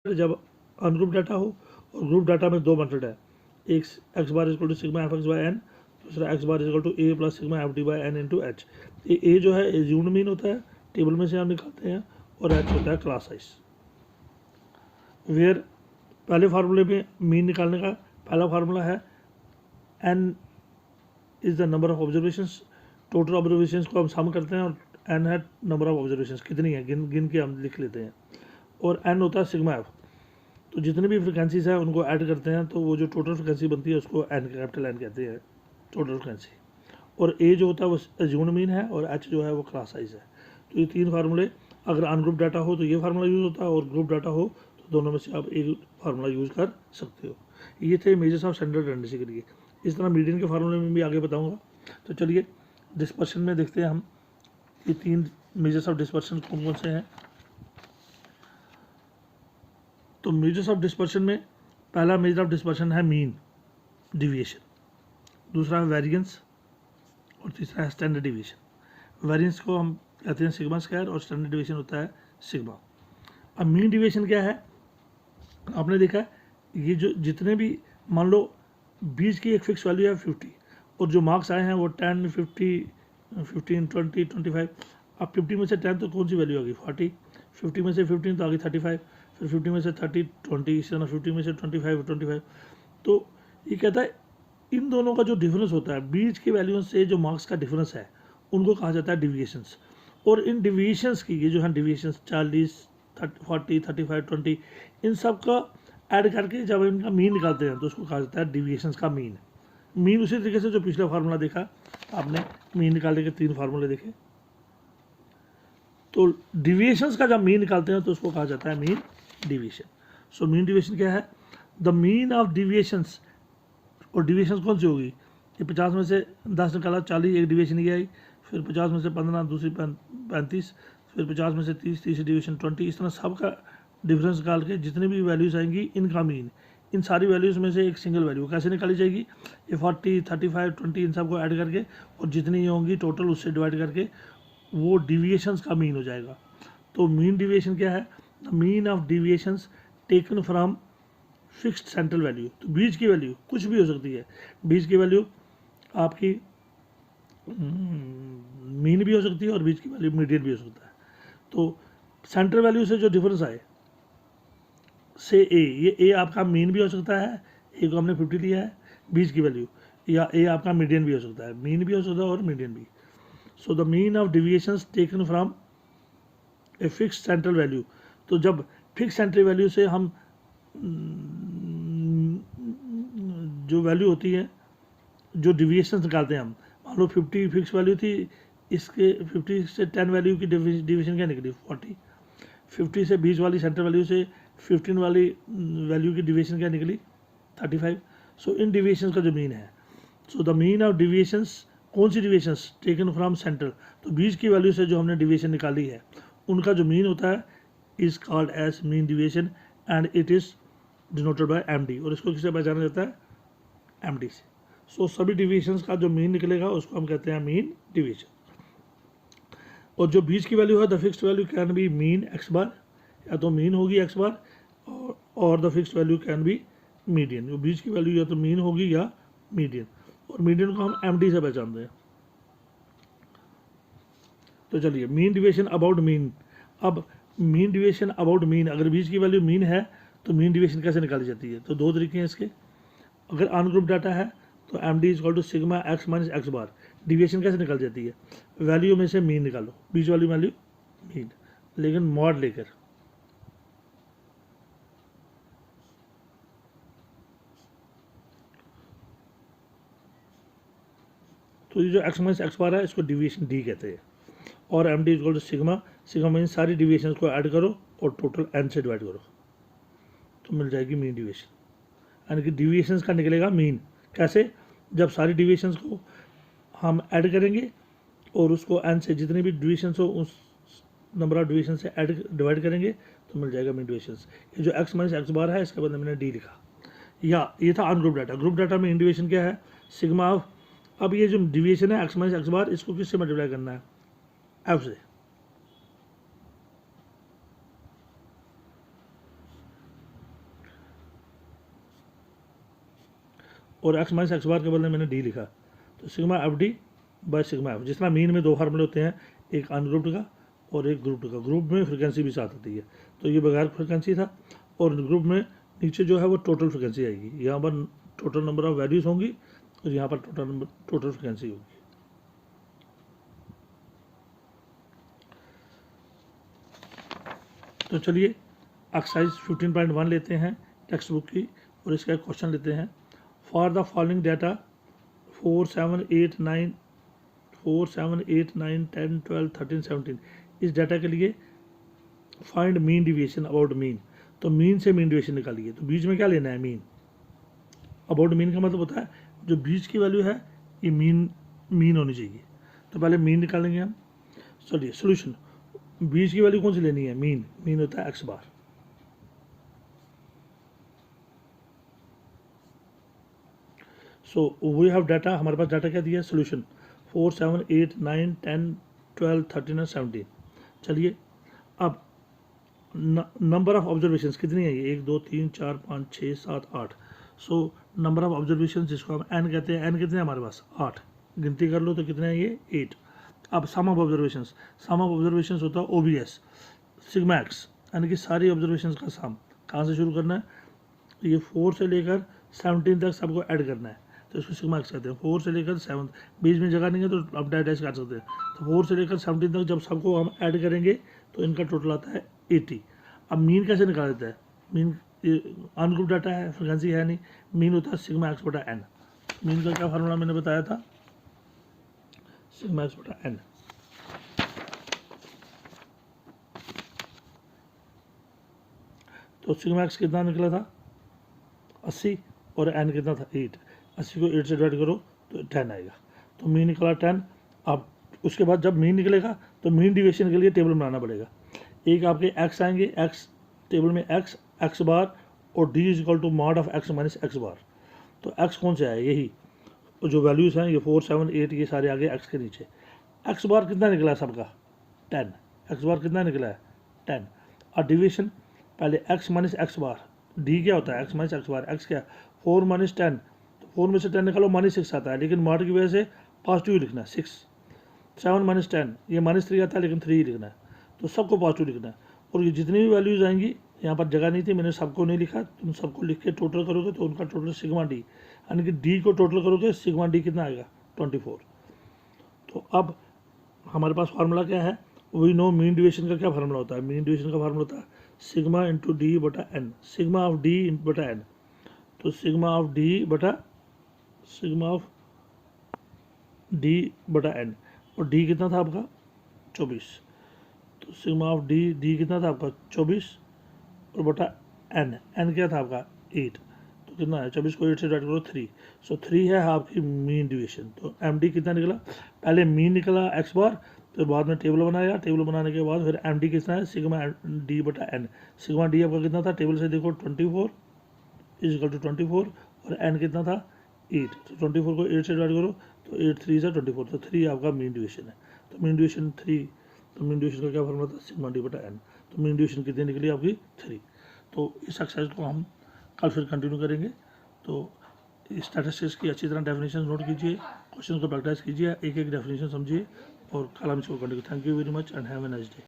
जब ungroup data हो और ग्रुप डाटा में दो मेथड है, एक X bar is equal to sigma F X by N, दूसरा X bar is equal to A plus sigma F D by N into H. A जो है एज्यूम्ड मीन होता है, टेबल में से हम निकालते हैं, और एच होता है क्लास साइज। वेयर पहले फार्मूले में मीन निकालने का पहला फार्मूला है n is the number of observations, total observations को हम सम करते हैं और एन है नंबर ऑफ ऑब्जर्वेशंस कितनी है गिन के हम लिख लेते हैं, और एन होता है सिग्मा एफ। तो जितनी भी फ्रिक्वेंसीज है उनको ऐड करते हैं तो वो जो टोटल फ्रिक्वेंसी बनती है उसको एन कैपिटल एन कहते हैं, टोटल फ्रिक्वेंसी। और ए जो होता है वो एज्यूम्ड मीन है, और एच जो है वो क्लास साइज है। तो ये तीन फार्मूले, अगर अनग्रुप डाटा हो तो ये फार्मूला यूज़ होता है, और ग्रुप डाटा हो तो दोनों में से आप एक फार्मूला यूज़ कर सकते हो। ये थे मेजर्स ऑफ सेंट्रल टेंडेंसी के लिए। इस तरह मीडियन के फार्मूले में भी आगे बताऊँगा। तो चलिए डिस्पर्शन में देखते हैं हम ये तीन मेजर्स ऑफ डिस्पर्शन कौन कौन से हैं। तो मेजर्स ऑफ डिस्पर्शन में पहला मेजर ऑफ डिस्पर्शन है मीन डिविएशन, दूसरा है वेरिएंस, और तीसरा है स्टैंडर्ड डिविएशन। वेरिएंस को हम कहते हैं सिग्मा स्क्वायर, और स्टैंडर्ड डिविएशन होता है सिग्मा। अब मीन डिविएशन क्या है, आपने देखा ये जो जितने भी मान लो बीच की एक फिक्स वैल्यू है 50, और जो मार्क्स आए हैं वो 10, 50, 15, 20, 25। अब 50 में से 10 तो कौन सी वैल्यू होगी 40, 50 में से 15 तो आगे 35, फिर 50 में से 30, 20, इसी तरह 50 में से 25, 25। तो ये कहता है इन दोनों का जो डिफरेंस होता है, बीच की वैल्यू से जो मार्क्स का डिफरेंस है, उनको कहा जाता है डिविएशंस। और इन डिविएशंस की ये जो है डिविएशंस 40, 40, 35, 20, इन सब का ऐड करके जब इनका मीन निकालते हैं तो उसको कहा जाता है डिविएशंस का मीन। मीन उसी तरीके से जो पिछला फार्मूला देखा आपने, मीन निकालने के तीन फार्मूले देखे, तो डिविएशंस का जब मीन निकालते हैं तो उसको कहा जाता है mean deviation. So mean deviation क्या है, द मीन ऑफ डिविएशंस। और डिविएशंस कौन सी होगी, ये 50 में से 10 निकाला 40, एक डिविएशन ये आई, फिर 50 में से 15, दूसरी 35, फिर 50 में से 30, तीसरी डिविएशन 20। इस तरह सब का डिफरेंस निकाल के जितनी भी वैल्यूज आएंगी इनका मीन, इन सारी वैल्यूज में से एक सिंगल वैल्यू कैसे निकाली जाएगी, ये 40, 35, 20 इन सब को ऐड करके, और जितनी होंगी टोटल उससे डिवाइड करके वो डिविएशंस का मीन हो जाएगा। तो मीन डिविएशन क्या है, the mean of deviations taken from fixed central value. तो बीच की वैल्यू कुछ भी हो सकती है, बीच की वैल्यू आपकी मीन भी हो सकती है और बीच की वैल्यू मीडियन भी हो सकता है। तो सेंट्रल वैल्यू से जो डिफरेंस आए से ए, ये ए आपका मीन भी हो सकता है, ए को हमने 50 लिया है बीच की वैल्यू, या ए आपका मीडियन भी हो सकता है, मीन भी हो सकता है और मीडियन भी। So the mean of deviations taken from a fixed central value. तो जब फिक्स सेंट्रल वैल्यू से हम जो वैल्यू होती है, जो डिविएशंस निकालते हैं हम, मान लो 50 फिक्स वैल्यू थी, इसके 50 से 10 वैल्यू की डिविएशन क्या निकली 40, 50 से 20 वाली सेंट्रल वैल्यू से 15 वाली वैल्यू की डिविएशन क्या निकली 35। सो इन डिविएशंस का जो मीन है, so the mean of deviations, कौन सी डिविएशंस, टेकन फ्रॉम सेंटर। तो बीच की वैल्यू से जो हमने डिविएशन निकाली है उनका जो मीन होता है is called as mean deviation, and it is denoted by MD. और इसको किससे पहचाना जाता है, एमडी से। सो सभी डिविएशंस का जो मीन निकलेगा उसको हम कहते हैं मीन डिविएशन। और जो बीच की वैल्यू है, the fixed value can be mean X bar, या तो मीन होगी एक्स बार, और the fixed value can be median. जो बीच की वैल्यू या तो मीन होगी या मीडियन, और मीडियन को हम एमडी से पहचानते हैं। तो चलिए मीन डिविएशन अबाउट मीन। अब मीन डिविएशन अबाउट मीन, अगर बीच की वैल्यू मीन है तो मीन डिविएशन कैसे निकाली जाती है, तो दो तरीके हैं इसके। अगर अनग्रुप डाटा है तो M D is equal to sigma x minus x bar. Deviation कैसे निकल जाती है, वैल्यू में से मीन निकालो, बीच वाली वैल्यू मीन, लेकिन मॉड लेकर। तो ये जो एक्स माइनस एक्स बार है इसको डिविएशन डी कहते हैं, और M D is equal to sigma, sigma mean सारी डिविएशन को ऐड करो और टोटल एन से डिवाइड करो तो मिल जाएगी मीन डिविएशन। यानी कि डिविएशंस का निकलेगा मीन। कैसे, जब सारी डिविएशंस को हम ऐड करेंगे और उसको एन से जितने भी डिविएशंस हो उस नंबर ऑफ डिविएशन से ऐड डिवाइड करेंगे तो मिल जाएगा मीन डिविएशंस। ये जो एक्स माइनस एक्स बार है इसके बाद मैंने डी लिखा। या ये था अनग्रुप डाटा। ग्रुप डाटा में डिविएशन क्या है, सिग्मा ऑफ। अब ये जो डिविएशन है एक्स माइनस एक्स बार, इसको किससे मल्टीप्लाई करना है, एफ से। और एक्स माइनस एक्स बार के बदले मैंने डी लिखा, तो sigma F D by sigma F. जिस तरह मीन में दो फार्मूले होते हैं, एक अनग्रुप्ड का और एक ग्रुप्ड का। ग्रुप में फ्रिक्वेंसी भी साथ आती है, तो ये बगैर फ्रिक्वेंसी था, और ग्रुप में नीचे जो है वो टोटल फ्रिक्वेंसी आएगी। यहाँ पर टोटल नंबर ऑफ वैल्यूज होंगी और यहाँ पर टोटल फ्रिक्वेंसी होगी। तो चलिए एक्सरसाइज 15.1 लेते हैं टेक्स्ट बुक की, और इसका एक क्वेश्चन लेते हैं। फॉर द फॉलोइंग डाटा 4, 7, 8, 9, 10, 12, 13, 17, इस डाटा के लिए find mean deviation about mean. तो मीन से मीन डिविएशन निकालिए। तो बीच में क्या लेना है, मीन। अबाउट मीन का मतलब होता है जो बीच की वैल्यू है ये मीन होनी चाहिए। तो पहले मीन निकालेंगे हम। चलिए सोल्यूशन, बीच की वैल्यू कौन सी लेनी है, मीन होता है x bar. So we have data, हमारे पास डाटा क्या दिया है, सोल्यूशन 4, 7, 8, 9, 10, 12, 13 और 17। चलिए अब नंबर ऑफ ऑब्जर्वेशंस कितनी है ये, 1, 2, 3, 4, 5, 6, 7, 8। सो नंबर ऑफ ऑब्जर्वेशन जिसको हम एन कहते हैं, एन कितने हैं हमारे पास, 8। गिनती कर लो तो कितने हैं ये, 8। अब सम ऑफ ऑब्जर्वेशंस होता है OBS सिग्मा एक्स, यानी कि सारी ऑब्जर्वेशंस का सम। कहाँ से शुरू करना है, ये 4 से लेकर 17 तक सबको ऐड करना है, तो इसको सिग्मा एक्स कहते हैं। 4 से लेकर 7, बीच में जगह नहीं है तो आप डायरेक्ट कर सकते हैं। तो 4 से लेकर 17 तक जब सबको हम ऐड करेंगे तो इनका टोटल आता है 80। अब मीन कैसे निकाला जाता है, मीन अनग्रुप डाटा है, फ्रिक्वेंसी है नहीं, मीन होता है सिग्मा एक्स बटा एन। मीन का क्या फार्मूला मैंने बताया था, सिग्मा एक्स बटा एन। तो सिग्मा एक्स कितना निकला था 80 और एन कितना था 8। 80 को 8 से डिवाइड करो तो 10 आएगा, तो मीन निकला 10। अब उसके बाद जब मीन निकलेगा तो मीन डिविएशन के लिए टेबल बनाना पड़ेगा। एक आपके एक्स आएंगे, एक्स टेबल में एक्स बार और D is equal to mod of X minus x bar. तो एक्स कौन से आए, यही जो वैल्यूज़ हैं, ये 4, 7, 8 ये सारे आगे एक्स के नीचे। एक्स बार कितना निकला है सबका 10, एक्स बार कितना निकला है 10। और डिविएशन पहले एक्स माइनस एक्स बार, डी क्या होता है एक्स माइनस एक्स बार, एक्स क्या 4 माइनस 10, तो 4 में से 10 निकालो -6 आता है, लेकिन मॉड की वजह से पॉजिटिव ही लिखना है 6। 7 माइनस 10 ये -3 आता है, लेकिन 3 ही लिखना है, तो सबको पॉजिटिव लिखना है। और ये जितनी भी वैल्यूज़ आएंगी, यहाँ पर जगह नहीं थी, मैंने सबको नहीं लिखा, तुम सबको लिख के टोटल करोगे तो उनका टोटल सिग्मा डी, यानी कि डी को टोटल करोगे सिग्मा डी कितना आएगा 24। तो अब हमारे पास फार्मूला क्या है, वी नो मीन डिविएशन का क्या फार्मूला होता है, मीन डिविएशन का फार्मूला होता है सिग्मा इंटू डी बटा एन, सिग्मा ऑफ डी बटा एन। तो सिग्मा ऑफ डी बटा एन, और डी कितना था आपका 24। तो सिग्मा ऑफ डी कितना था आपका 24 और बटा एन क्या था आपका 8। तो कितना है 24 को 8 से डिवाइड करो 3। सो 3 है आपकी मीन डिविएशन। तो एम डी कितना निकला, पहले मीन निकला एक्स बार, फिर बाद में टेबल बनाया, टेबल बनाने के बाद फिर एम डी कितना है सिग्मा डी बटा एन। सिग्मा डी आपका कितना था, टेबल से देखो 24 इज इक्वल टू 24, और एन कितना था 8। तो 24 को 8 से डिवाइड करो तो 8 3 से 24, तो 3 आपका मीन डिविएशन है। तो मीन डिविएशन 3, तो मीन डिविएशन का क्या फॉर्मूला था सिग्मा डी बटा एन। तो मीन डिविएशन कितनी निकली आपकी 3। तो इस एक्सरसाइज को हम कल फिर कंटिन्यू करेंगे। तो स्टैटिस्टिक्स की अच्छी तरह डेफिनेशन नोट कीजिए, क्वेश्चन को प्रैक्टिस कीजिए, एक एक डेफिनेशन समझिए, और कल हम इसको continue. Thank you very much and have a nice day.